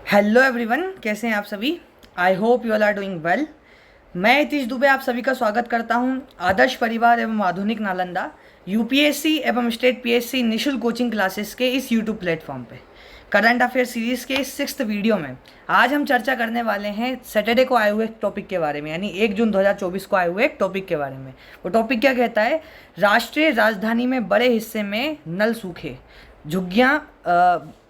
Hello everyone, कैसे हैं आप सभी। I hope you all are doing well. मैं हितेश दुबे आप सभी का स्वागत करता हूं आदर्श परिवार एवं आधुनिक नालंदा यूपीएससी एवं स्टेट पीएससी निःशुल्क कोचिंग क्लासेस के इस यूट्यूब प्लेटफॉर्म पे करंट अफेयर सीरीज़ के इस 6th वीडियो में आज हम चर्चा करने वाले हैं सैटरडे को आए हुए एक टॉपिक के बारे में, यानी 1 जून 2024 को आए हुए एक टॉपिक के बारे में। वो टॉपिक क्या कहता है? राष्ट्रीय राजधानी में बड़े हिस्से में नल सूखे, झुग्गियाँ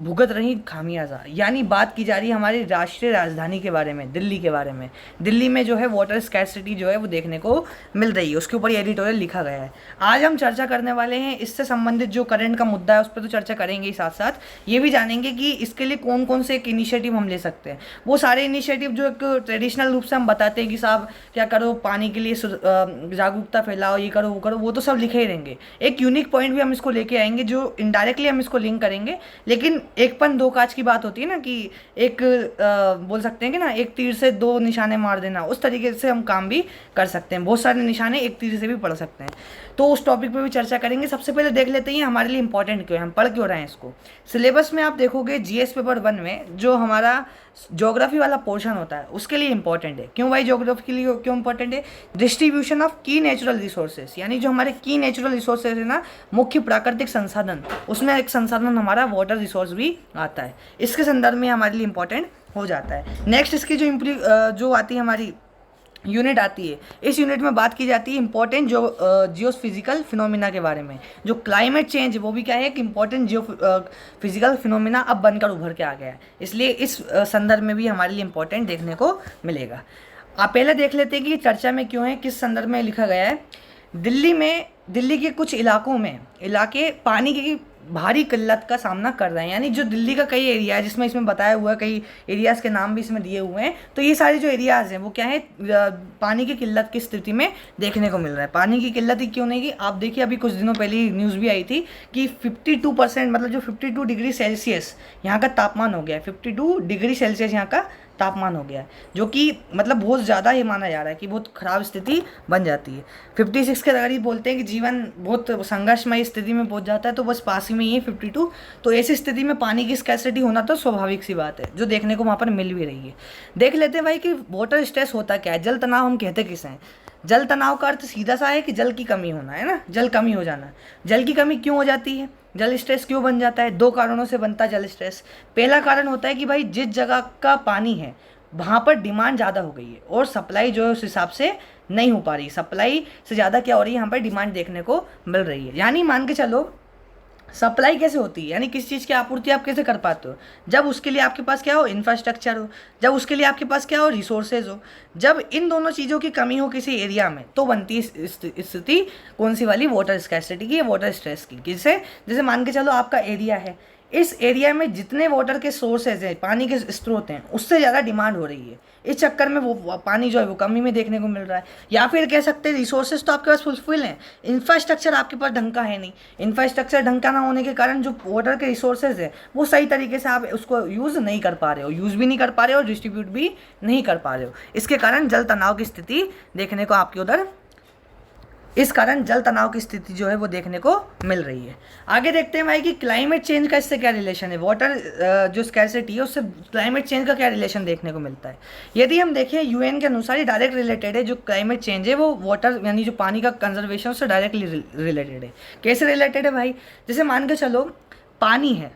भुगत रही खामियाजा। यानी बात की जा रही है हमारी राष्ट्रीय राजधानी के बारे में, दिल्ली के बारे में। दिल्ली में जो है वाटर स्कैरसिटी जो है वो देखने को मिल रही है, उसके ऊपर एडिटोरियल लिखा गया है। आज हम चर्चा करने वाले हैं इससे संबंधित जो करंट का मुद्दा है उस पर तो चर्चा करेंगे ही, साथ साथ ये भी जानेंगे कि इसके लिए कौन कौन से एक इनिशिएटिव हम ले सकते हैं। वो सारे इनिशिएटिव जो एक ट्रेडिशनल रूप से हम बताते हैं कि साहब क्या करो, पानी के लिए जागरूकता फैलाओ, ये करो वो करो, वो तो सब लिखे ही रहेंगे। एक यूनिक पॉइंट भी हम इसको लेके आएंगे जो इनडायरेक्टली हम इसको लिंक करेंगे। लेकिन एक पन दो काज की बात होती है ना, कि एक बोल सकते हैं कि ना, एक तीर से दो निशाने मार देना, उस तरीके से हम काम भी कर सकते हैं। बहुत सारे निशाने एक तीर से भी पढ़ सकते हैं, तो उस टॉपिक पे भी चर्चा करेंगे। सबसे पहले देख लेते हैं हमारे लिए इंपॉर्टेंट क्यों है, हम पढ़ क्यों रहे हैं इसको। सिलेबस में आप देखोगे जीएस पेपर 1 में जो हमारा ज्योग्राफी वाला पोर्शन होता है उसके लिए इंपॉर्टेंट है। क्यों भाई ज्योग्राफी के लिए क्यों इंपॉर्टेंट है? डिस्ट्रीब्यूशन ऑफ की नेचुरल रिसोर्सेज, यानी जो हमारे की नेचुरल रिसोर्सेज है ना, मुख्य प्राकृतिक संसाधन, उसमें एक संसाधन हमारा वाटर रिसोर्स भी आता है। इसके संदर्भ में हमारे लिए इंपॉर्टेंट हो जाता है। नेक्स्ट इसकी जो आती है हमारी यूनिट आती है, इस यूनिट में बात की जाती है इंपॉर्टेंट जो जियोफिजिकल फिनोमिना के बारे में। जो क्लाइमेट चेंज वो भी क्या है, एक इंपॉर्टेंट फिजिकल फिनोमिना अब बनकर उभर के आ गया है, इसलिए इस संदर्भ में भी हमारे लिए इंपॉर्टेंट देखने को मिलेगा। आप पहले देख लेते हैं कि चर्चा में क्यों है, किस संदर्भ में लिखा गया है। दिल्ली के कुछ इलाके पानी की भारी किल्लत का सामना कर रहे हैं। यानी जो दिल्ली का कई एरिया है जिसमें इसमें बताया हुआ है, कई एरियाज़ के नाम भी इसमें दिए हुए हैं, तो ये सारे जो एरियाज़ हैं वो क्या है, पानी की किल्लत की स्थिति में देखने को मिल रहा है। पानी की किल्लत ही क्यों नहीं की, आप देखिए अभी कुछ दिनों पहले न्यूज़ भी आई थी कि 52%, मतलब जो 52 डिग्री सेल्सियस यहाँ का तापमान हो गया है, 52 डिग्री सेल्सियस यहाँ का तापमान हो गया है, जो कि मतलब बहुत ज़्यादा ये माना जा रहा है कि बहुत ख़राब स्थिति बन जाती है। 56 के करीब बोलते हैं कि जीवन बहुत संघर्षमय स्थिति में पहुंच जाता है, तो बस पास ही में ही है 52। तो ऐसी स्थिति में पानी की स्कैरसिटी होना तो स्वाभाविक सी बात है, जो देखने को वहाँ पर मिल भी रही है। देख लेते हैं भाई कि वाटर स्ट्रेस होता क्या है, जल तनाव हम कहते किसे हैं। जल तनाव का अर्थ सीधा सा है कि जल की कमी होना, है ना, जल कमी हो जाना। जल की कमी क्यों हो जाती है, जल स्ट्रेस क्यों बन जाता है? 2 कारणों से बनता है जल स्ट्रेस। पहला कारण होता है कि भाई जिस जगह का पानी है वहाँ पर डिमांड ज़्यादा हो गई है और सप्लाई जो है उस हिसाब से नहीं हो पा रही। सप्लाई से ज़्यादा क्या हो रही है, यहाँ पर डिमांड देखने को मिल रही है। यानी मान के चलो सप्लाई कैसे होती है, यानी किस चीज़ की आपूर्ति आप कैसे कर पाते हो? जब उसके लिए आपके पास क्या हो, इंफ्रास्ट्रक्चर हो। जब उसके लिए आपके पास क्या हो, रिसोर्सेज हो। जब इन दोनों चीज़ों की कमी हो किसी एरिया में तो बनती है स्थिति कौन सी वाली, वाटर स्कैरसिटी की, वाटर स्ट्रेस की। किससे? जैसे मान के चलो आपका एरिया है, इस एरिया में जितने वाटर के सोर्सेज हैं, पानी के स्रोत हैं, उससे ज़्यादा डिमांड हो रही है। इस चक्कर में वो पानी जो है वो कमी में देखने को मिल रहा है। या फिर कह सकते हैं रिसोर्सेज तो आपके पास फुलफिल हैं, इंफ्रास्ट्रक्चर आपके पास ढंग का है नहीं। इंफ्रास्ट्रक्चर ढंग का ना होने के कारण जो वाटर के रिसोर्सेज है वो सही तरीके से आप उसको यूज़ नहीं कर पा रहे हो, यूज़ भी नहीं कर पा रहे हो और डिस्ट्रीब्यूट भी नहीं कर पा रहे हो। इसके कारण जल तनाव की स्थिति देखने को आपके उधर इस कारण जल तनाव की स्थिति जो है वो देखने को मिल रही है। आगे देखते हैं भाई कि क्लाइमेट चेंज का इससे क्या रिलेशन है। वाटर जो स्कैरसिटी है उससे क्लाइमेट चेंज का क्या रिलेशन देखने को मिलता है। यदि हम देखें यूएन के अनुसार ये डायरेक्ट रिलेटेड है। जो क्लाइमेट चेंज है वो वाटर यानी जो पानी का कंजर्वेशन उससे डायरेक्टली रिलेटेड है। कैसे रिलेटेड है भाई? जैसे मान के चलो पानी है,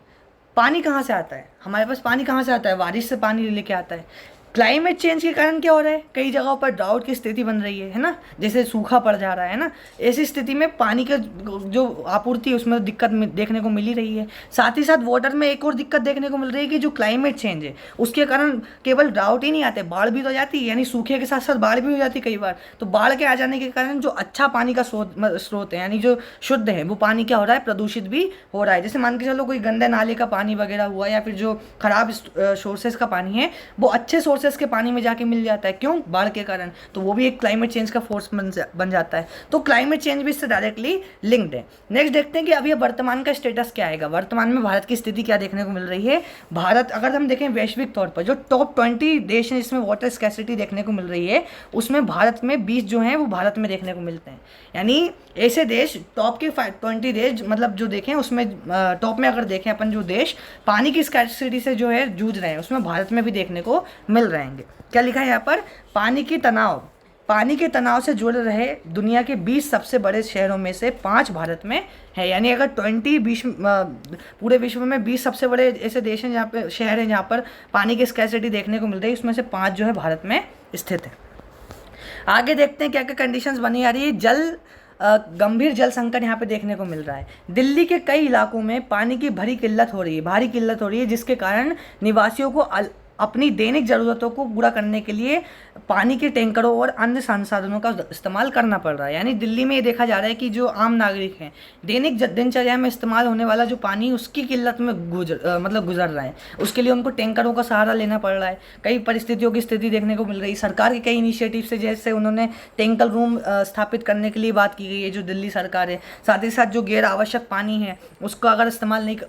पानी कहाँ से आता है हमारे पास? पानी कहाँ से आता है? बारिश से पानी लेके आता है। क्लाइमेट चेंज के कारण क्या हो रहा है, कई जगहों पर ड्राउट की स्थिति बन रही है ना, जैसे सूखा पड़ जा रहा है ना। ऐसी स्थिति में पानी का जो आपूर्ति है उसमें दिक्कत देखने को मिल ही रही है। साथ ही साथ वाटर में एक और दिक्कत देखने को मिल रही है कि जो क्लाइमेट चेंज है उसके कारण केवल ड्राउट ही नहीं आते, बाढ़ भी तो जाती है। यानी सूखे के साथ साथ बाढ़ भी हो जाती है कई बार। तो बाढ़ के आ जाने के कारण जो अच्छा पानी का स्रोत है, यानी जो शुद्ध है, वो पानी क्या हो रहा है, प्रदूषित भी हो रहा है। जैसे मान के चलो कोई गंदे नाले का पानी वगैरह हुआ, या फिर जो खराब सोर्सेज का पानी है वो अच्छे सोर्स सोर्सेस के पानी में जाके मिल जाता है, क्यों? बाढ़ के कारण। तो वो भी एक क्लाइमेट चेंज का फोर्स बन जाता है। तो क्लाइमेट चेंज भी इससे डायरेक्टली लिंक्ड है। नेक्स्ट देखते हैं कि अभी वर्तमान का स्टेटस क्या आएगा, वर्तमान में भारत की स्थिति क्या देखने को मिल रही है। भारत अगर हम देखें वैश्विक तौर पर जो टॉप 20 देश हैं जिसमें वाटर स्कैसिटी देखने को मिल रही है, उसमें भारत में 20 जो हैं वो भारत में देखने को मिलते हैं। यानी ऐसे देश टॉप के 20 देश मतलब जो देखें उसमें टॉप में अगर देखें अपन जो देश पानी की स्कैसिटी से जो है जूझ रहे हैं, उसमें भारत में भी देखने को मिल रहेंगे। क्या लिखा है यहाँ पर? पानी के तनाव से जुड़ रहे दुनिया के 20 सबसे बड़े शहरों में से 5 भारत में है। यानी अगर 20 पूरे विश्व में 20 सबसे बड़े ऐसे देश हैं जहाँ पे शहर हैं जहाँ पर पानी की स्कैसिटी देखने को मिल रही है, उसमें से 5 जो है भारत में स्थित है। आगे देखते हैं क्या क्या कंडीशंस बनी आ रही है। गंभीर जल संकट यहाँ पे देखने को मिल रहा है। दिल्ली के कई इलाकों में पानी की भारी किल्लत हो रही है, जिसके कारण निवासियों को अपनी दैनिक ज़रूरतों को पूरा करने के लिए पानी के टैंकरों और अन्य संसाधनों का इस्तेमाल करना पड़ रहा है। यानी दिल्ली में ये देखा जा रहा है कि जो आम नागरिक हैं दैनिक दिनचर्या में इस्तेमाल होने वाला जो पानी उसकी किल्लत में गुजर रहा है, उसके लिए उनको टैंकरों का सहारा लेना पड़ रहा है। कई परिस्थितियों की स्थिति देखने को मिल रही है। सरकार के कई इनिशिएटिव से जैसे उन्होंने टैंकर रूम स्थापित करने के लिए बात की गई है जो दिल्ली सरकार है। साथ ही साथ जो गैर आवश्यक पानी है उसका अगर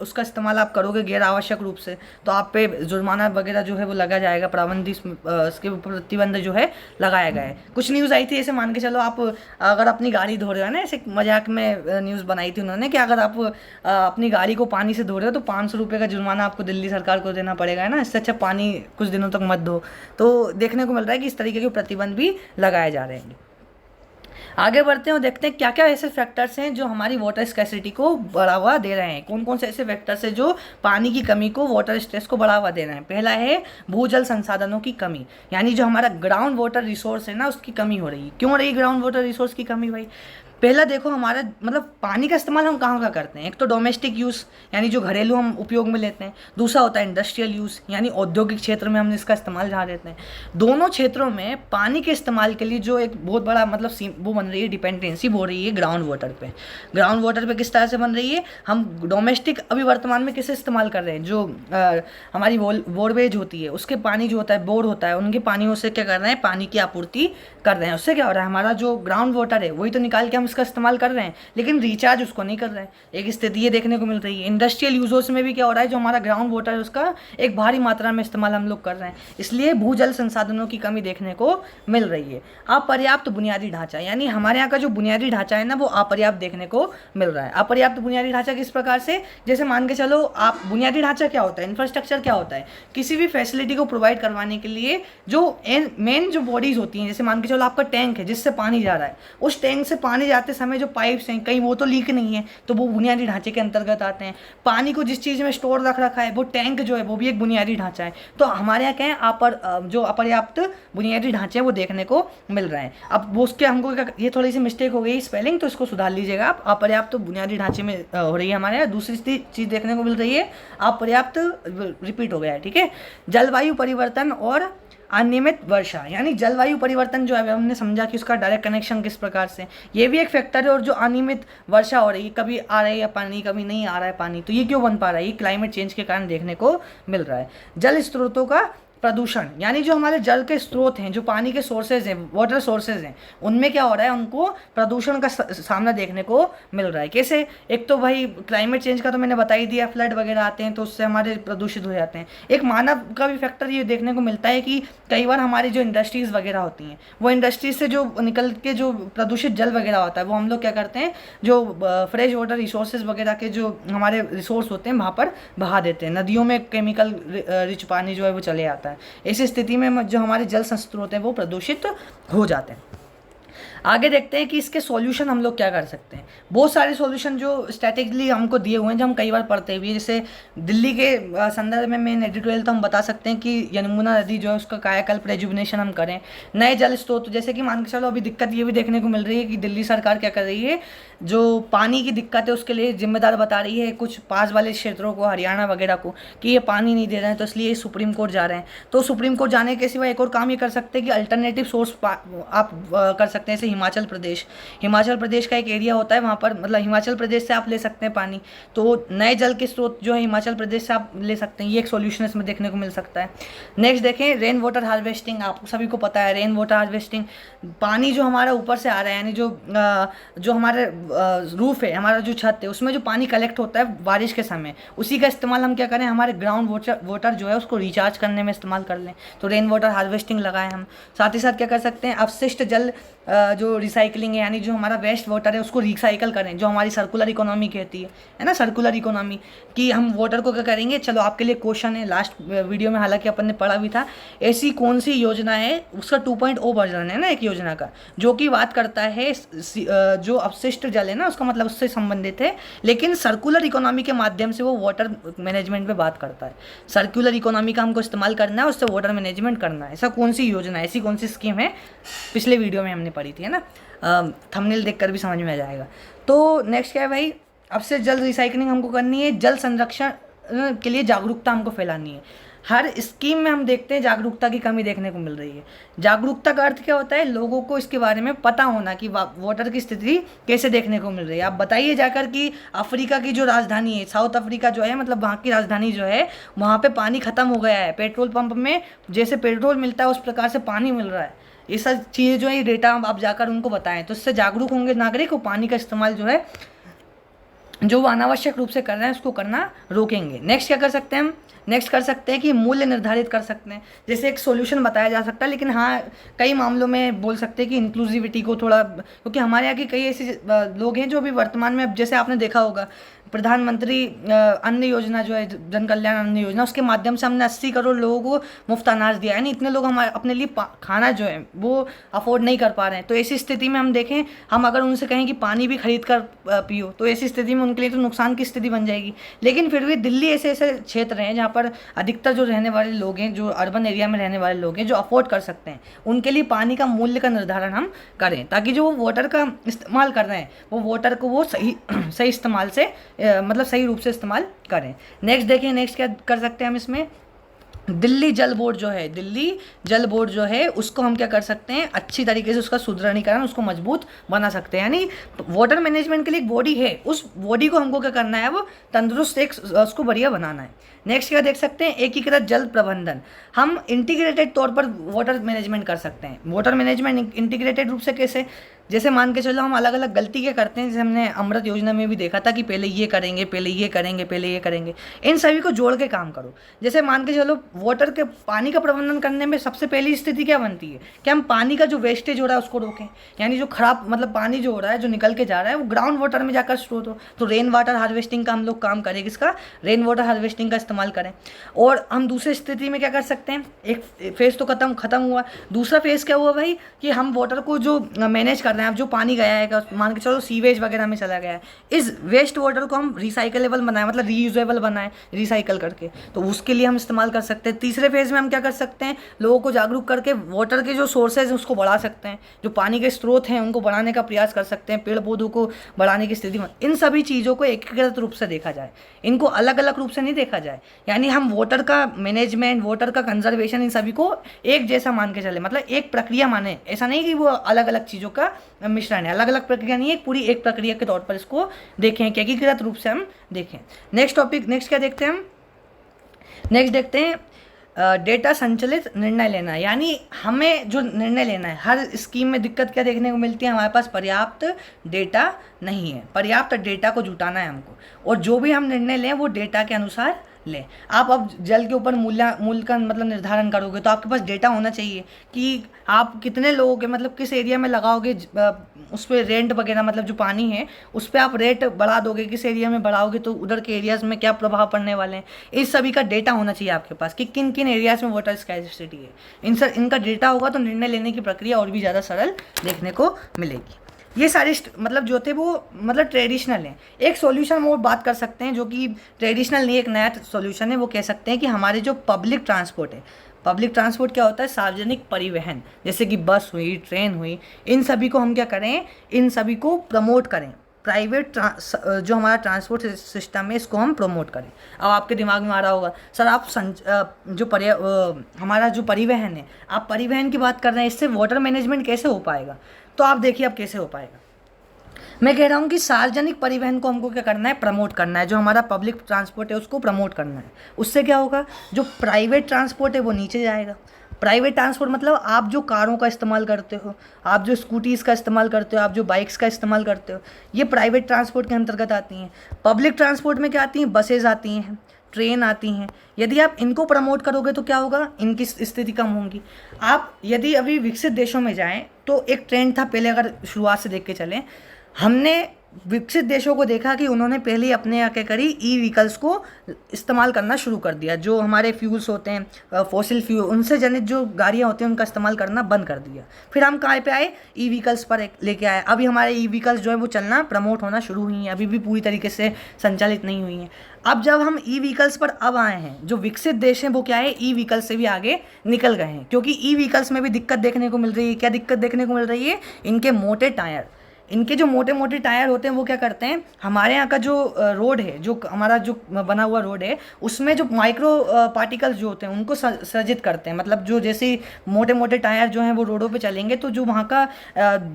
उसका इस्तेमाल आप करोगे गैर आवश्यक रूप से तो आप पे जुर्माना वगैरह जो है वो लगा जाएगा, इसके प्रतिबंध जो है लगाया गया है। कुछ न्यूज़ आई थी ऐसे मान के चलो आप अगर अपनी गाड़ी धो रहे हो ना, ऐसे मजाक में न्यूज़ बनाई थी उन्होंने कि अगर आप अपनी गाड़ी को पानी से धो रहे हो तो 500 रुपये का जुर्माना आपको दिल्ली सरकार को देना पड़ेगा, है ना। इससे अच्छा पानी कुछ दिनों तक मत धो। तो देखने को मिल रहा है कि इस तरीके के प्रतिबंध भी लगाए जा रहे हैं। आगे बढ़ते हैं और देखते हैं क्या क्या ऐसे फैक्टर्स हैं जो हमारी वाटर स्कैसिटी को बढ़ावा दे रहे हैं। कौन कौन से ऐसे फैक्टर्स हैं जो पानी की कमी को, वाटर स्ट्रेस को बढ़ावा दे रहे हैं। पहला है भूजल संसाधनों की कमी, यानी जो हमारा ग्राउंड वाटर रिसोर्स है ना उसकी कमी हो रही है। क्यों हो रही है ग्राउंड वाटर रिसोर्स की कमी भाई? पहला देखो हमारा मतलब पानी का इस्तेमाल हम कहाँ करते हैं। एक तो डोमेस्टिक यूज़ यानी जो घरेलू हम उपयोग में लेते हैं, दूसरा होता है इंडस्ट्रियल यूज़ यानी औद्योगिक क्षेत्र में हम इसका इस्तेमाल जहाँ लेते हैं। दोनों क्षेत्रों में पानी के इस्तेमाल के लिए जो एक बहुत बड़ा मतलब वो बन रही है, डिपेंडेंसी हो रही है ग्राउंड वाटर पे। ग्राउंड वाटर पे किस तरह से बन रही है? हम डोमेस्टिक अभी वर्तमान में किसे इस्तेमाल कर रहे हैं? जो हमारी बोरवेज होती है उसके पानी जो होता है, बोर होता है, उनके पानियों से क्या कर रहे हैं? पानी की आपूर्ति कर रहे हैं। उससे क्या हो रहा है? हमारा जो ग्राउंड वाटर है वही तो निकाल के हम इसका इस्तेमाल कर रहे हैं, लेकिन रिचार्ज उसको नहीं कर रहे हैं। एक स्थिति ये देखने को मिल रही है। इंडस्ट्रियल यूजर्स में भी क्या हो रहा है? जो हमारा ग्राउंड वाटर है उसका एक भारी मात्रा में इस्तेमाल हम लोग कर रहे हैं, इसलिए भूजल संसाधनों की कमी देखने को मिल रही है। अपर्याप्त बुनियादी ढांचा, यानी हमारे यहाँ का जो बुनियादी ढांचा है ना वो अपर्याप्त देखने को मिल रहा है। अपर्याप्त बुनियादी ढांचा किस प्रकार से? जैसे मान के चलो आप, बुनियादी ढांचा क्या होता है? इंफ्रास्ट्रक्चर क्या होता है? किसी भी फैसिलिटी को प्रोवाइड करवाने के लिए जो मेन जो बॉडीज होती हैं, जैसे मान के चलो आपका टैंक है जिससे पानी जा रहा है, उस टैंक से पानी जाते समय जो पाइप्स हैं कहीं वो तो लीक नहीं है, तो वो बुनियादी ढांचे के अंतर्गत आते हैं। पानी को जिस चीज़ में स्टोर रखा है वो टैंक जो है वो भी एक बुनियादी ढांचा है। तो हमारे यहाँ क्या है? जो अपर्याप्त बुनियादी ढांचे हैं वो देखने को मिल रहे हैं। अब वो उसके हमको ये थोड़ी सी मिस्टेक हो गई स्पेलिंग, तो इसको सुधार लीजिएगा आप। अपर्याप्त बुनियादी ढांचे में हो रही है हमारे यहाँ। दूसरी चीज़ देखने को मिल रही है अपर्याप्त, रिपीट हो गया है, ठीक है। जलवायु परिवर्तन और अनियमित वर्षा, यानी जलवायु परिवर्तन जो है हमने समझा कि उसका डायरेक्ट कनेक्शन किस प्रकार से, ये भी एक फैक्टर है। और जो अनियमित वर्षा हो रही है, कभी आ रही है पानी कभी नहीं आ रहा है पानी, तो ये क्यों बन पा रहा है? ये क्लाइमेट चेंज के कारण देखने को मिल रहा है। जल स्रोतों का प्रदूषण, यानी जो हमारे जल के स्रोत हैं, जो पानी के सोर्सेज हैं, वाटर सोर्सेज हैं, उनमें क्या हो रहा है? उनको प्रदूषण का सामना देखने को मिल रहा है। कैसे? एक तो भाई क्लाइमेट चेंज का तो मैंने बता ही दिया, फ्लड वगैरह आते हैं तो उससे हमारे प्रदूषित हो जाते हैं। एक मानव का भी फैक्टर ये देखने को मिलता है कि कई बार हमारी जो इंडस्ट्रीज़ वगैरह होती हैं, वो इंडस्ट्रीज से जो निकल के जो प्रदूषित जल वगैरह होता है वो हम लोग क्या करते हैं, जो फ्रेश वाटर रिसोर्सेज वगैरह के जो हमारे रिसोर्स होते हैं वहाँ पर बहा देते हैं। नदियों में केमिकल रिच पानी जो है वो चले आता है। ऐसी स्थिति में जो हमारे जल स्रोत हैं वो प्रदूषित हो जाते हैं। आगे देखते हैं कि इसके सॉल्यूशन हम लोग क्या कर सकते हैं। बहुत सारे सॉल्यूशन जो स्ट्रैटेजिकली हमको दिए हुए हैं, जो हम कई बार पढ़ते हुए, जैसे दिल्ली के संदर्भ में मेन एडिटोरियल तो हम बता सकते हैं कि यमुना नदी जो है उसका कायाकल्प रेजुविनेशन हम करें। नए जल स्रोत, जैसे कि मान के चलो अभी दिक्कत ये भी देखने को मिल रही है कि दिल्ली सरकार क्या कर रही है, जो पानी की दिक्कत है उसके लिए जिम्मेदार बता रही है कुछ पास वाले क्षेत्रों को, हरियाणा वगैरह को, कि ये पानी नहीं दे रहे हैं तो इसलिए सुप्रीम कोर्ट जा रहे हैं। तो सुप्रीम कोर्ट जाने के सिवा एक और काम ये कर सकते हैं कि अल्टरनेटिव सोर्स आप कर सकते हैं। हैं, जैसे हिमाचल प्रदेश का एक एरिया होता है, वहाँ पर मतलब हिमाचल प्रदेश से आप ले सकते हैं पानी, तो नए जल के स्रोत जो है हिमाचल प्रदेश से आप ले सकते हैं। ये एक सॉल्यूशन इसमें देखने को मिल सकता है। नेक्स्ट देखें रेन वाटर हार्वेस्टिंग। आप सभी को पता है रेन वाटर हार्वेस्टिंग, पानी जो हमारा ऊपर से आ रहा है, यानी जो हमारे रूफ है, हमारा जो छत है, उसमें जो पानी कलेक्ट होता है बारिश के समय, उसी का इस्तेमाल हम क्या करें, हमारे ग्राउंड वाटर जो है उसको रिचार्ज करने में इस्तेमाल कर लें। तो रेन वाटर हार्वेस्टिंग लगाएं हम। साथ ही साथ क्या कर सकते हैं, अपशिष्ट जल जो रिसाइकलिंग है, यानी जो हमारा वेस्ट वाटर है उसको रिसाइकल करें, जो हमारी सर्कुलर इकोनॉमी कहती है ना, सर्कुलर इकोनॉमी कि हम वाटर को क्या करेंगे। चलो आपके लिए क्वेश्चन है, लास्ट वीडियो में हालांकि अपन ने पढ़ा भी था, ऐसी कौन सी योजना है, उसका 2.0 वर्जन है ना एक योजना का, जो कि बात करता है जो अपशिष्ट जल है ना उसका मतलब उससे संबंधित है, लेकिन सर्कुलर इकोनॉमी के माध्यम से वो वाटर मैनेजमेंट पे बात करता है। सर्कुलर इकोनॉमी का हमको इस्तेमाल करना है, उससे वाटर मैनेजमेंट करना है। ऐसा कौन सी योजना है, ऐसी कौन सी स्कीम है, पिछले वीडियो में हमने पढ़ी थी, है ना, थंबनेल देखकर भी समझ में आ जाएगा। तो नेक्स्ट क्या है भाई, अब से जल रिसाइकलिंग हमको करनी है, जल संरक्षण के लिए जागरूकता हमको फैलानी है। हर स्कीम में हम देखते हैं जागरूकता की कमी देखने को मिल रही है। जागरूकता का अर्थ क्या होता है, लोगों को इसके बारे में पता होना कि वाटर की स्थिति कैसे देखने को मिल रही है। आप बताइए जाकर कि अफ्रीका की जो राजधानी है, साउथ अफ्रीका जो है, मतलब वहाँ की राजधानी जो है, वहाँ पे पानी ख़त्म हो गया है। पेट्रोल पंप में जैसे पेट्रोल मिलता है उस प्रकार से पानी मिल रहा है। ये सब चीज़ें जो है, ये डेटा आप जाकर उनको बताएं, तो इससे जागरूक होंगे नागरिक, वो पानी का इस्तेमाल जो है, जो वो अनावश्यक रूप से कर रहे हैं, उसको करना रोकेंगे। नेक्स्ट क्या कर सकते हैं हम, नेक्स्ट कर सकते हैं कि मूल्य निर्धारित कर सकते हैं। जैसे एक सॉल्यूशन बताया जा सकता है, लेकिन हाँ कई मामलों में बोल सकते हैं कि इंक्लूसिविटी को थोड़ा, क्योंकि हमारे यहाँ के कई ऐसे लोग हैं जो भी वर्तमान में, अब जैसे आपने देखा होगा प्रधानमंत्री अन्न योजना जो है, जन कल्याण अन्न योजना, उसके माध्यम से हमने 80 करोड़ लोगों को मुफ्त अनाज दिया है। यानी इतने लोग हमारे अपने लिए खाना जो है वो अफोर्ड नहीं कर पा रहे हैं। तो ऐसी स्थिति में हम देखें, हम अगर उनसे कहें कि पानी भी खरीद कर पियो, तो ऐसी स्थिति में उनके लिए तो नुकसान की स्थिति बन जाएगी। लेकिन फिर भी दिल्ली ऐसे ऐसे क्षेत्र हैं जहाँ पर अधिकतर जो रहने वाले लोग हैं, जो अर्बन एरिया में रहने वाले लोग हैं, जो अफोर्ड कर सकते हैं, उनके लिए पानी का मूल्य का निर्धारण हम करें, ताकि जो वो वाटर का इस्तेमाल कर रहे हैं, वो वाटर को वो सही इस्तेमाल से मतलब सही रूप से इस्तेमाल करें। नेक्स्ट देखिए, नेक्स्ट क्या कर सकते हैं हम इसमें, दिल्ली जल बोर्ड जो है उसको हम क्या कर सकते हैं, अच्छी तरीके से उसका सुदृढ़ीकरण, उसको मजबूत बना सकते हैं। यानी वाटर मैनेजमेंट के लिए एक बॉडी है, उस बॉडी को हमको क्या करना है, वो तंदुरुस्त एक उसको बढ़िया बनाना है। नेक्स्ट क्या देख सकते हैं, एकीकृत जल प्रबंधन। हम इंटीग्रेटेड तौर पर वाटर मैनेजमेंट कर सकते हैं। वाटर मैनेजमेंट इंटीग्रेटेड रूप से कैसे, जैसे मान के चलो हम अलग अलग गलती क्या करते हैं, जैसे हमने अमृत योजना में भी देखा था कि पहले ये करेंगे, पहले ये करेंगे, पहले ये करेंगे। इन सभी को जोड़ के काम करो। जैसे मान के चलो वाटर के पानी का प्रबंधन करने में सबसे पहली स्थिति क्या बनती है कि हम पानी का जो वेस्टेज हो रहा है उसको रोकें, यानी जो खराब मतलब पानी जो हो रहा है, जो निकल के जा रहा है, वो ग्राउंड वाटर में जाकर स्टोर हो। तो रेन वाटर हार्वेस्टिंग का हम लोग काम करें, किसका, रेन वाटर हार्वेस्टिंग का इस्तेमाल करें। और हम दूसरी स्थिति में क्या कर सकते हैं, एक फेज़ तो खत्म हुआ, दूसरा फेज़ क्या हुआ भाई कि हम वाटर को जो मैनेज कर रहे हैं, अब जो पानी गया है, मान के चलो सीवेज वगैरह में चला गया है, इस वेस्ट वाटर को हम रिसाइकलेबल बनाएं, मतलब रीयूजेबल बनाएं रिसाइकल करके, तो उसके लिए हम इस्तेमाल कर सकते हैं। तीसरे फेज में हम क्या कर सकते हैं, लोगों को जागरूक करके वाटर के जो सोर्सेज हैं उसको बढ़ा सकते हैं, जो पानी के स्रोत हैं उनको बढ़ाने का प्रयास कर सकते हैं, पेड़ पौधों को बढ़ाने की स्थिति में। इन सभी चीज़ों को एकीकृत रूप से देखा जाए, इनको अलग अलग रूप से नहीं देखा जाए। यानी हम वाटर का मैनेजमेंट, वाटर का कंजर्वेशन, इन सभी को एक जैसा मान के चले, मतलब एक प्रक्रिया माने। ऐसा नहीं कि वो अलग अलग चीज़ों का मिश्रण है, अलग अलग प्रक्रिया नहीं है, पूरी एक प्रक्रिया के तौर पर इसको देखें, एकीकृत रूप से हम देखें। नेक्स्ट टॉपिक, नेक्स्ट क्या देखते हैं हम, नेक्स्ट देखते हैं डेटा संचालित निर्णय लेना। यानी हमें जो निर्णय लेना है, हर स्कीम में दिक्कत क्या देखने को मिलती है, हमारे पास पर्याप्त डेटा नहीं है। पर्याप्त डेटा को जुटाना है हमको, और जो भी हम निर्णय लें वो डेटा के अनुसार लें। आप अब जल के ऊपर मूल्य का मतलब निर्धारण करोगे, तो आपके पास डेटा होना चाहिए कि आप कितने लोगों के मतलब किस एरिया में लगाओगे, उस पर रेंट वगैरह, मतलब जो पानी है उस पर आप रेट बढ़ा दोगे, किस एरिया में बढ़ाओगे तो उधर के एरियाज़ में क्या प्रभाव पड़ने वाले हैं, इस सभी का डेटा होना चाहिए आपके पास कि किन किन एरियाज़ में वाटर स्कैर्सिटी है। इनका डेटा होगा तो निर्णय लेने की प्रक्रिया और भी ज़्यादा सरल देखने को मिलेगी। ये सारे मतलब जो थे वो मतलब ट्रेडिशनल हैं। एक सॉल्यूशन हम और बात कर सकते हैं जो कि ट्रेडिशनल नहीं, एक नया सॉल्यूशन है। वो कह सकते हैं कि हमारे जो पब्लिक ट्रांसपोर्ट है, पब्लिक ट्रांसपोर्ट क्या होता है, सार्वजनिक परिवहन, जैसे कि बस हुई, ट्रेन हुई, इन सभी को हम क्या करें, इन सभी को प्रमोट करें। प्राइवेट जो हमारा ट्रांसपोर्ट सिस्टम है इसको हम प्रमोट करें। अब आपके दिमाग में आ रहा होगा सर आप हमारा जो परिवहन है, आप परिवहन की बात कर रहे हैं, इससे वाटर मैनेजमेंट कैसे हो पाएगा? तो आप देखिए अब कैसे हो पाएगा। मैं कह रहा हूँ कि सार्वजनिक परिवहन को हमको क्या करना है, प्रमोट करना है। जो हमारा पब्लिक ट्रांसपोर्ट है उसको प्रमोट करना है। उससे क्या होगा, जो प्राइवेट ट्रांसपोर्ट है वो नीचे जाएगा। प्राइवेट ट्रांसपोर्ट मतलब आप जो कारों का इस्तेमाल करते हो, आप जो स्कूटीज़ का इस्तेमाल करते हो, आप जो बाइक्स का इस्तेमाल करते हो, ये प्राइवेट ट्रांसपोर्ट के अंतर्गत आती हैं। पब्लिक ट्रांसपोर्ट में क्या आती हैं, बसेज आती हैं, ट्रेन आती हैं। यदि आप इनको प्रमोट करोगे तो क्या होगा, इनकी स्थिति कम होगी। आप यदि अभी विकसित देशों में जाएं तो एक ट्रेंड था पहले, अगर शुरुआत से देख के चलें, हमने विकसित देशों को देखा कि उन्होंने पहले अपने यहाँ क्या करी, ई व्हीकल्स को इस्तेमाल करना शुरू कर दिया। जो हमारे फ्यूल्स होते हैं, फॉसिल फ्यूल, उनसे जनित जो गाड़ियाँ होती हैं उनका इस्तेमाल करना बंद कर दिया। फिर हम कहाँ पे आए, ई व्हीकल्स पर लेके आए। अभी हमारे ई व्हीकल्स जो है वो चलना प्रमोट होना शुरू हुई हैं, अभी भी पूरी तरीके से संचालित नहीं हुई हैं। अब जब हम ई व्हीकल्स पर अब आए हैं, जो विकसित देश हैं वो क्या है, ई व्हीकल्स से भी आगे निकल गए हैं। क्योंकि ई व्हीकल्स में भी दिक्कत देखने को मिल रही है। क्या दिक्कत देखने को मिल रही है, इनके मोटे टायर। इनके जो मोटे मोटे टायर होते हैं वो क्या करते हैं, हमारे यहाँ का जो रोड है, जो हमारा जो बना हुआ रोड है, उसमें जो माइक्रो पार्टिकल्स जो होते हैं उनको सर्जित करते हैं। मतलब जो जैसे मोटे मोटे टायर जो हैं वो रोडों पे चलेंगे तो जो वहाँ का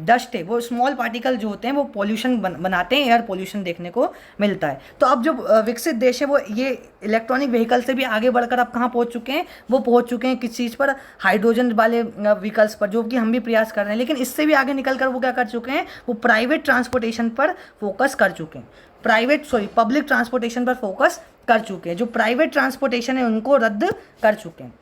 डस्ट है, वो स्मॉल पार्टिकल जो होते हैं वो पॉल्यूशन बनाते हैं, एयर पॉल्यूशन देखने को मिलता है। तो अब जो विकसित देश है वो ये इलेक्ट्रॉनिक व्हीकल से भी आगे बढ़कर अब कहाँ पहुँच चुके हैं, वो पहुँच चुके हैं किस चीज़ पर, हाइड्रोजन वाले व्हीकल्स पर, जो कि हम भी प्रयास कर रहे हैं। लेकिन इससे भी आगे निकल कर वो क्या कर चुके हैं, वो प्राइवेट ट्रांसपोर्टेशन पर फोकस कर चुके हैं। पब्लिक ट्रांसपोर्टेशन पर फोकस कर चुके हैं। जो प्राइवेट ट्रांसपोर्टेशन है उनको रद्द कर चुके हैं।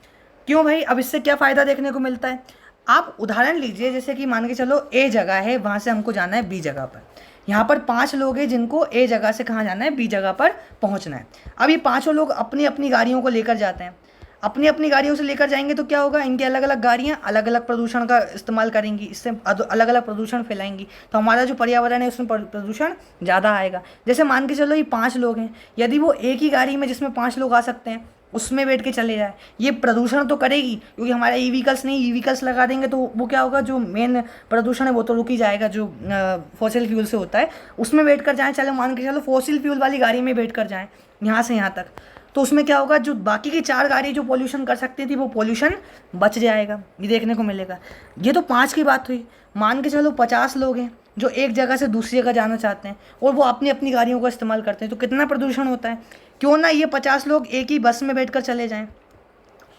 क्यों भाई, अब इससे क्या फ़ायदा देखने को मिलता है? आप उदाहरण लीजिए, जैसे कि मान के चलो ए जगह है, वहाँ से हमको जाना है बी जगह पर। यहाँ पर 5 लोग हैं जिनको ए जगह से कहाँ जाना है, बी जगह पर पहुँचना है। अब ये 5 लोग अपनी अपनी गाड़ियों को लेकर जाते हैं। अपनी अपनी गाड़ियों से लेकर जाएंगे तो क्या होगा, इनकी अलग अलग गाड़ियाँ अलग अलग प्रदूषण का इस्तेमाल करेंगी, इससे अलग अलग प्रदूषण फैलाएंगी। तो हमारा जो पर्यावरण है उसमें प्रदूषण ज़्यादा आएगा। जैसे मान के चलो ये 5 लोग हैं, यदि वो एक ही गाड़ी में जिसमें 5 लोग आ सकते हैं उसमें बैठ के चले जाए, ये प्रदूषण तो करेगी, क्योंकि हमारे ई व्हीकल्स नहीं, ई व्हीकल्स लगा देंगे तो वो क्या होगा, जो मेन प्रदूषण है वो तो रुक ही जाएगा, जो फॉसिल फ्यूल से होता है उसमें बैठ कर जाएँ। चलो मान के चलो फॉसिल फ्यूल वाली गाड़ी में बैठ कर जाएँ यहाँ से यहाँ तक, तो उसमें क्या होगा, जो बाकी की 4 गाड़ी जो पोल्यूशन कर सकती थी वो पोल्यूशन बच जाएगा, ये देखने को मिलेगा। ये तो 5 की बात हुई। मान के चलो 50 लोग हैं जो एक जगह से दूसरी जगह जाना चाहते हैं और वो अपनी अपनी गाड़ियों का इस्तेमाल करते हैं, तो कितना प्रदूषण होता है। क्यों ना ये 50 लोग एक ही बस में बैठकर चले जाएं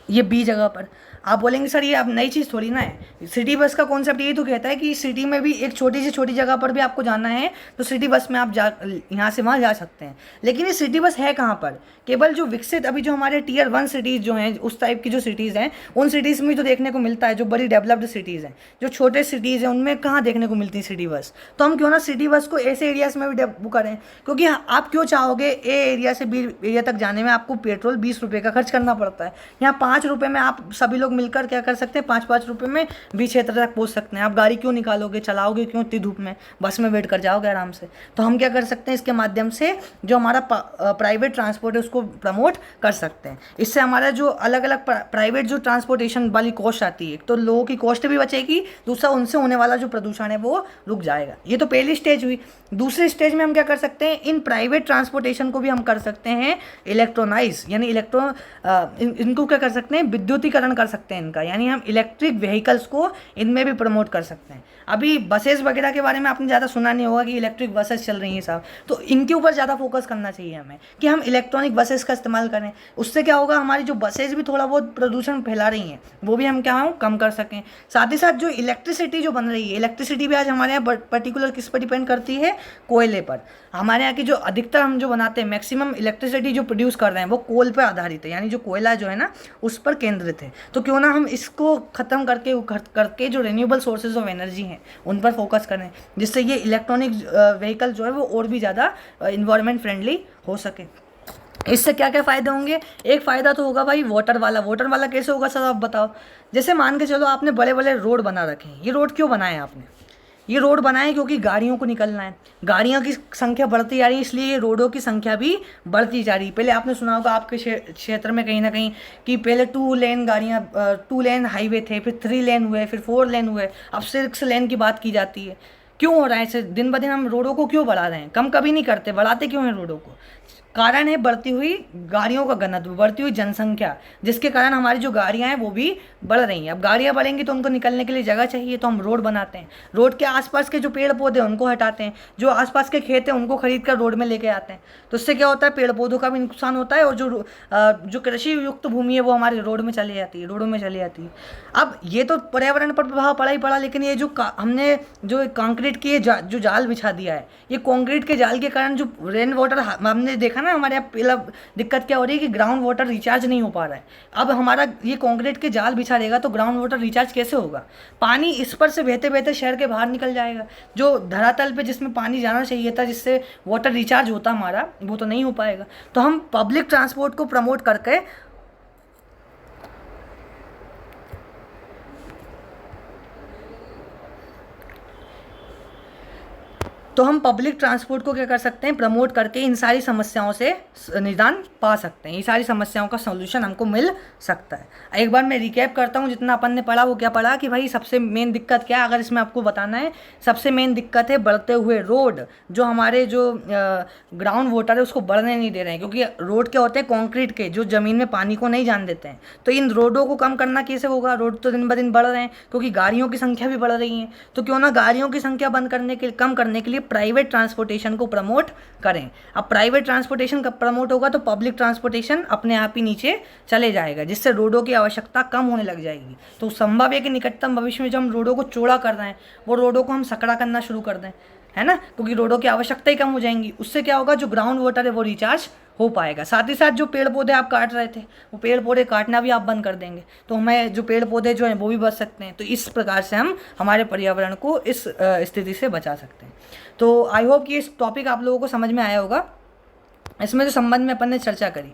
ये बी जगह पर। आप बोलेंगे सर ये अब नई चीज़ थोड़ी ना है, सिटी बस का कॉन्सेप्ट यही तो कहता है कि सिटी में भी एक छोटी से छोटी जगह पर भी आपको जाना है तो सिटी बस में आप यहाँ से वहाँ जा सकते हैं। लेकिन ये सिटी बस है कहाँ पर, केवल जो विकसित अभी जो हमारे टियर 1 सिटीज़ जो हैं, उस टाइप की जो सिटीज़ हैं उन सिटीज़ में तो देखने को मिलता है। जो बड़ी डेवलप्ड सिटीज़ हैं, जो छोटे सिटीज़ हैं, उनमें कहाँ देखने को मिलती है सिटी बस। तो हम क्यों ना सिटी बस को ऐसे एरियाज़ में भी वो करें, क्योंकि आप क्यों चाहोगे ए एरिया से बी एरिया तक जाने में आपको पेट्रोल 20 रुपये का खर्च करना पड़ता है, यहाँ 5 रुपये में आप सभी लोग मिलकर क्या कर सकते हैं, 5-5 रुपये में भी क्षेत्र तक पहुँच सकते हैं। आप गाड़ी क्यों निकालोगे, चलाओगे क्यों इतनी धूप में, बस में बैठ कर जाओगे आराम से। तो हम क्या कर सकते हैं, इसके माध्यम से जो हमारा प्राइवेट ट्रांसपोर्ट है उसको प्रमोट कर सकते हैं। इससे हमारा जो अलग अलग प्राइवेट जो ट्रांसपोर्टेशन वाली कॉस्ट आती है, तो लोगों की कॉस्ट भी बचेगी, दूसरा उनसे होने वाला जो प्रदूषण है वो रुक जाएगा। ये तो पहली स्टेज हुई। दूसरी स्टेज में हम क्या कर सकते हैं, इन प्राइवेट ट्रांसपोर्टेशन को भी हम कर सकते हैं इलेक्ट्रोनाइज, यानी इनको क्या कर सकते हैं, विद्युतीकरण कर सकते हैं इनका, यानी हम इलेक्ट्रिक व्हीकल्स को इनमें भी प्रमोट कर सकते हैं। अभी बसेस वगैरह के बारे में आपने ज़्यादा सुना नहीं होगा कि इलेक्ट्रिक बसेस चल रही हैं साहब, तो इनके ऊपर ज़्यादा फोकस करना चाहिए हमें कि हम इलेक्ट्रॉनिक बसेस का इस्तेमाल करें। उससे क्या होगा, हमारी जो बसेस भी थोड़ा बहुत प्रदूषण फैला रही हैं वो भी हम क्या हो कम कर सकें। साथ ही साथ जो इलेक्ट्रिसिटी जो बन रही है, इलेक्ट्रिसिटी भी आज हमारे यहाँ पर्टिकुलर किस पर डिपेंड करती है, कोयले पर। हमारे यहाँ की जो अधिकतर हम जो बनाते हैं, मैक्सिमम इलेक्ट्रिसिटी जो प्रोड्यूस कर रहे हैं वो कोल पर आधारित है, यानी जो कोयला जो है ना उस पर केंद्रित है। तो क्यों ना हम इसको ख़त्म करके जो रिन्यूएबल सोर्सेज ऑफ एनर्जी हैं उन पर फोकस करें, जिससे ये इलेक्ट्रॉनिक व्हीकल जो है वो और भी ज़्यादा इन्वायरमेंट फ्रेंडली हो सके। इससे क्या क्या फ़ायदे होंगे, एक फ़ायदा तो होगा भाई वाटर वाला कैसे होगा सर आप बताओ। जैसे मान के चलो आपने बड़े बड़े रोड बना रखे हैं, ये रोड क्यों बनाए आपने, ये रोड बनाए क्योंकि गाड़ियों को निकलना है, गाड़ियों की संख्या बढ़ती जा रही है, इसलिए ये रोडों की संख्या भी बढ़ती जा रही है। पहले आपने सुना होगा आपके क्षेत्र में कहीं ना कहीं कि पहले 2 लेन हाईवे थे, फिर 3 लेन हुए, फिर 4 लेन हुए, अब 6 लेन की बात की जाती है। क्यों हो रहा है ऐसे? दिन ब दिन हम रोडों को क्यों बढ़ा रहे हैं? कम कभी नहीं करते, बढ़ाते क्यों हैं रोडों को? कारण है बढ़ती हुई गाड़ियों का घनत्व, बढ़ती हुई जनसंख्या, जिसके कारण हमारी जो गाड़ियां हैं वो भी बढ़ रही हैं। अब गाड़ियां बढ़ेंगी तो उनको निकलने के लिए जगह चाहिए, तो हम रोड बनाते हैं। रोड के आसपास के जो पेड़ पौधे हैं उनको हटाते हैं, जो आसपास के खेत हैं उनको खरीद कर रोड में लेके आते हैं। तो इससे क्या होता है? पेड़ पौधों का भी नुकसान होता है, और जो कृषि युक्त भूमि है वो हमारी रोड में चली जाती है, रोडों में चली जाती है। अब ये तो पर्यावरण पर प्रभाव पड़ा ही पड़ा, लेकिन ये जो हमने जो कंक्रीट की जो जाल बिछा दिया है, ये कंक्रीट के जाल के कारण जो रेन वाटर हमने देखा ना, हमारे यहाँ पहला दिक्कत क्या हो रही है कि ग्राउंड वाटर रिचार्ज नहीं हो पा रहा है। अब हमारा ये कंक्रीट के जाल बिछा देगा तो ग्राउंड वाटर रिचार्ज कैसे होगा? पानी इस पर से बहते बहते शहर के बाहर निकल जाएगा। जो धरातल पे जिसमें पानी जाना चाहिए था, जिससे वाटर रिचार्ज होता हमारा, वो तो नहीं हो पाएगा। तो हम पब्लिक ट्रांसपोर्ट को प्रमोट करके पब्लिक ट्रांसपोर्ट को क्या कर सकते हैं? प्रमोट करके इन सारी समस्याओं से निदान पा सकते हैं, ये सारी समस्याओं का सॉल्यूशन हमको मिल सकता है। एक बार मैं रिकैप करता हूँ, जितना अपन ने पढ़ा वो क्या पढ़ा कि भाई सबसे मेन दिक्कत क्या है, अगर इसमें आपको बताना है, सबसे मेन दिक्कत है बढ़ते हुए रोड। जो हमारे जो ग्राउंड वाटर है उसको बढ़ने नहीं दे रहे हैं, क्योंकि रोड क्या होते हैं? कॉन्क्रीट के, जो ज़मीन में पानी को नहीं जान देते हैं। तो इन रोडों को कम करना कैसे होगा? रोड तो दिन ब दिन बढ़ रहे हैं, क्योंकि गाड़ियों की संख्या भी बढ़ रही है। तो क्यों ना गाड़ियों की संख्या कम करने के लिए प्राइवेट ट्रांसपोर्टेशन को प्रमोट करें। अब प्राइवेट ट्रांसपोर्टेशन कब प्रमोट होगा? तो पब्लिक ट्रांसपोर्टेशन अपने आप ही नीचे चले जाएगा, जिससे रोडों की आवश्यकता कम होने लग जाएगी। तो संभव है कि निकटतम भविष्य में जब हम रोडों को चौड़ा कर रहे हैं, वो रोडों को हम सकड़ा करना शुरू कर दें, है ना, क्योंकि रोडों की आवश्यकता ही कम हो जाएंगी। उससे क्या होगा? जो ग्राउंड वाटर है वो रिचार्ज हो पाएगा। साथ ही साथ जो पेड़ पौधे आप काट रहे थे, वो पेड़ पौधे काटना भी आप बंद कर देंगे, तो हमें जो पेड़ पौधे जो हैं वो भी बच सकते हैं। तो इस प्रकार से हम हमारे पर्यावरण को इस स्थिति से बचा सकते हैं। तो आई होप कि इस टॉपिक आप लोगों को समझ में आया होगा। इसमें जो संबंध में अपन ने चर्चा करी,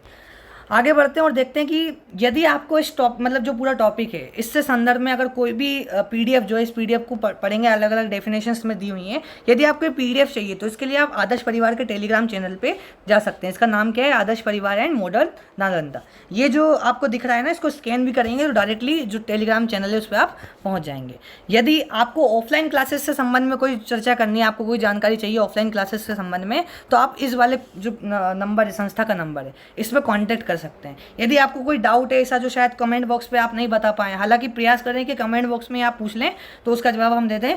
आगे बढ़ते हैं और देखते हैं कि यदि आपको इस मतलब जो पूरा टॉपिक है, इससे संदर्भ में अगर कोई भी पीडीएफ जो है, इस पीडीएफ को पढ़ेंगे, अलग अलग डेफिनेशंस में दी हुई हैं। यदि आपको पीडीएफ चाहिए तो इसके लिए आप आदर्श परिवार के टेलीग्राम चैनल पे जा सकते हैं। इसका नाम क्या है? आदर्श परिवार एंड मॉडर्न नालंदा। ये जो आपको दिख रहा है ना, इसको स्कैन भी करेंगे तो डायरेक्टली जो टेलीग्राम चैनल है उस पर आप पहुँच जाएंगे। यदि आपको ऑफलाइन क्लासेस से संबंध में कोई चर्चा करनी है, आपको कोई जानकारी चाहिए ऑफलाइन क्लासेस के संबंध में, तो आप इस वाले जो नंबर है, संस्था का नंबर है, इस पर कॉन्टैक्ट कर सकते हैं। यदि आपको कोई डाउट है ऐसा जो शायद कमेंट बॉक्स पे आप नहीं बता पाए, हालांकि प्रयास करें कि कमेंट बॉक्स में आप पूछ लें तो उसका जवाब हम दे दें,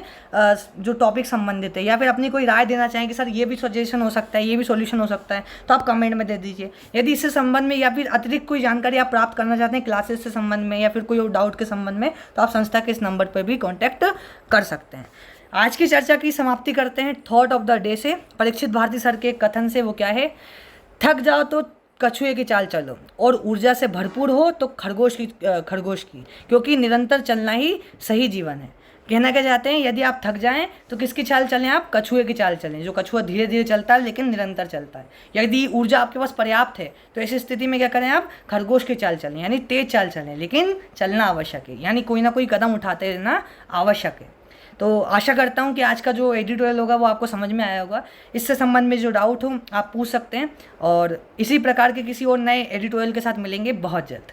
जो टॉपिक संबंधित है, या फिर अपनी कोई राय देना चाहें कि सर ये भी सजेशन हो सकता है, ये भी सॉल्यूशन हो सकता है, तो आप कमेंट में दे दीजिए। यदि इससे संबंध में या फिर अतिरिक्त कोई जानकारी आप प्राप्त करना चाहते हैं क्लासेस से संबंध में, या फिर कोई डाउट के संबंध में, तो आप संस्था के इस नंबर पर भी कॉन्टैक्ट कर सकते हैं। आज की चर्चा की समाप्ति करते हैं थॉट ऑफ द डे से, परीक्षित भारती सर के कथन से। वो क्या है? थक जाओ तो कछुए की चाल चलो, और ऊर्जा से भरपूर हो तो खरगोश की, क्योंकि निरंतर चलना ही सही जीवन है। कहना क्या चाहते हैं? यदि आप थक जाएं तो किसकी चाल चलें? आप कछुए की चाल चलें, जो कछुआ धीरे धीरे चलता है लेकिन निरंतर चलता है। यदि ऊर्जा आपके पास पर्याप्त है तो ऐसी स्थिति में क्या करें? आप खरगोश की चाल चलें, यानी तेज चाल चलें, लेकिन चलना आवश्यक है, यानी कोई ना कोई कदम उठाते रहना आवश्यक है। तो आशा करता हूँ कि आज का जो एडिटोरियल होगा वो आपको समझ में आया होगा। इससे संबंध में जो डाउट हो आप पूछ सकते हैं, और इसी प्रकार के किसी और नए एडिटोरियल के साथ मिलेंगे बहुत जल्द।